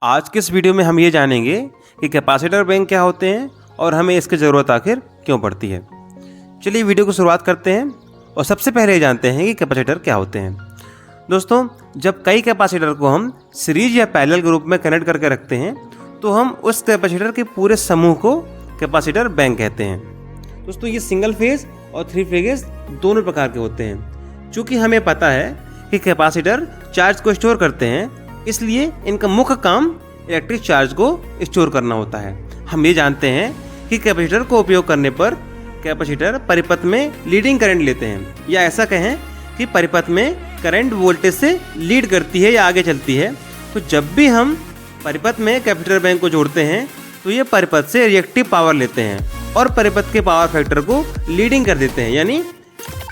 आज के इस वीडियो में हम ये जानेंगे कि कैपेसिटर बैंक क्या होते हैं और हमें इसकी ज़रूरत आखिर क्यों पड़ती है। चलिए वीडियो को शुरुआत करते हैं और सबसे पहले ये जानते हैं कि कैपेसिटर क्या होते हैं। दोस्तों, जब कई कैपेसिटर को हम सीरीज या पैरेलल के रूप में कनेक्ट करके रखते हैं तो हम उस कैपेसिटर के पूरे समूह को कैपेसिटर बैंक कहते हैं। दोस्तों, ये सिंगल फेज और थ्री फेज दोनों प्रकार के होते हैं। चूँकि हमें पता है कि कैपेसिटर चार्ज को स्टोर करते हैं, इसलिए इनका मुख्य काम इलेक्ट्रिक चार्ज को स्टोर करना होता है। हम ये जानते हैं कि कैपेसिटर को उपयोग करने पर कैपेसिटर परिपथ में लीडिंग करंट लेते हैं, या ऐसा कहें कि परिपथ में करंट वोल्टेज से लीड करती है या आगे चलती है। तो जब भी हम परिपथ में कैपेसिटर बैंक को जोड़ते हैं तो ये परिपथ से रिएक्टिव पावर लेते हैं और परिपथ के पावर फैक्टर को लीडिंग कर देते हैं, यानी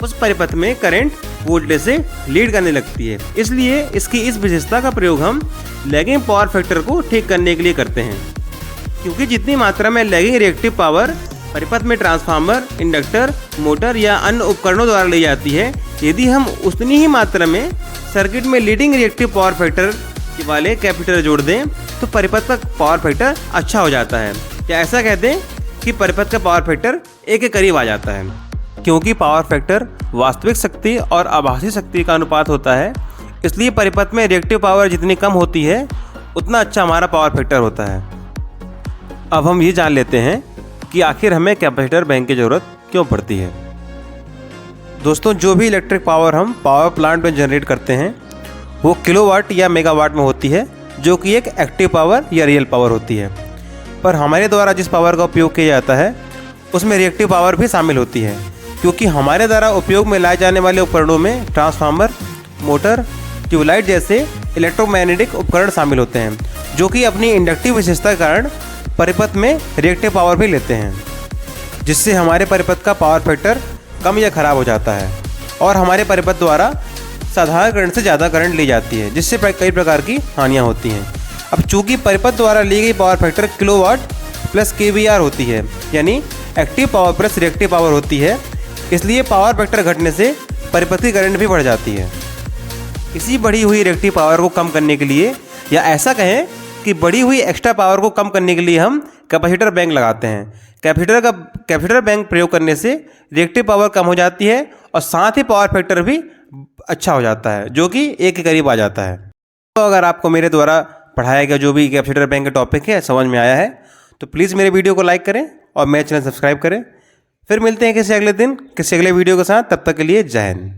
उस परिपथ में करंट वोल्टेज से लीड करने लगती है। इसलिए इसकी इस विशेषता का प्रयोग हम लैगिंग पावर फैक्टर को ठीक करने के लिए करते हैं, क्योंकि जितनी मात्रा में लैगिंग रिएक्टिव पावर परिपथ में ट्रांसफार्मर, इंडक्टर, मोटर या अन्य उपकरणों द्वारा ली जाती है, यदि हम उतनी ही मात्रा में सर्किट में लीडिंग रिएक्टिव पावर फैक्टर वाले कैपेसिटर जोड़ दें तो परिपथ का पावर फैक्टर अच्छा हो जाता है, या ऐसा कहते हैं कि परिपथ का पावर फैक्टर 1 के करीब आ जाता है। क्योंकि पावर फैक्टर वास्तविक शक्ति और आभासी शक्ति का अनुपात होता है, इसलिए परिपथ में रिएक्टिव पावर जितनी कम होती है उतना अच्छा हमारा पावर फैक्टर होता है। अब हम ये जान लेते हैं कि आखिर हमें कैपेसिटर बैंक की ज़रूरत क्यों पड़ती है। दोस्तों, जो भी इलेक्ट्रिक पावर हम पावर प्लांट में जनरेट करते हैं वो किलोवाट या मेगावाट में होती है, जो कि एक एक्टिव पावर या रियल पावर होती है। पर हमारे द्वारा जिस पावर का उपयोग किया जाता है उसमें रिएक्टिव पावर भी शामिल होती है, क्योंकि हमारे द्वारा उपयोग में लाए जाने वाले उपकरणों में ट्रांसफार्मर, मोटर, ट्यूबलाइट जैसे इलेक्ट्रोमैग्नेटिक उपकरण शामिल होते हैं, जो कि अपनी इंडक्टिव विशेषता के कारण परिपथ में रिएक्टिव पावर भी लेते हैं, जिससे हमारे परिपथ का पावर फैक्टर कम या खराब हो जाता है और हमारे परिपथ द्वारा साधारण करंट से ज़्यादा करंट ली जाती है, जिससे कई प्रकार की हानियाँ होती हैं। अब चूँकि परिपथ द्वारा ली गई power factor kilowatt plus kVAr होती है, यानी active power plus reactive power होती है, इसलिए पावर फैक्टर घटने से परिपथ की करंट भी बढ़ जाती है। इसी बढ़ी हुई रिएक्टिव पावर को कम करने के लिए, या ऐसा कहें कि बढ़ी हुई एक्स्ट्रा पावर को कम करने के लिए हम कैपेसिटर बैंक लगाते हैं। कैपेसिटर बैंक प्रयोग करने से रिएक्टिव पावर कम हो जाती है और साथ ही पावर फैक्टर भी अच्छा हो जाता है, जो कि 1 के करीब आ जाता है। तो अगर आपको मेरे द्वारा पढ़ाया गया जो भी कैपेसिटर बैंक का टॉपिक है समझ में आया है तो प्लीज़ मेरे वीडियो को लाइक करें और मेरे चैनल सब्सक्राइब करें। फिर मिलते हैं किसी अगले दिन किसी अगले वीडियो के साथ। तब तक के लिए जय हिंद।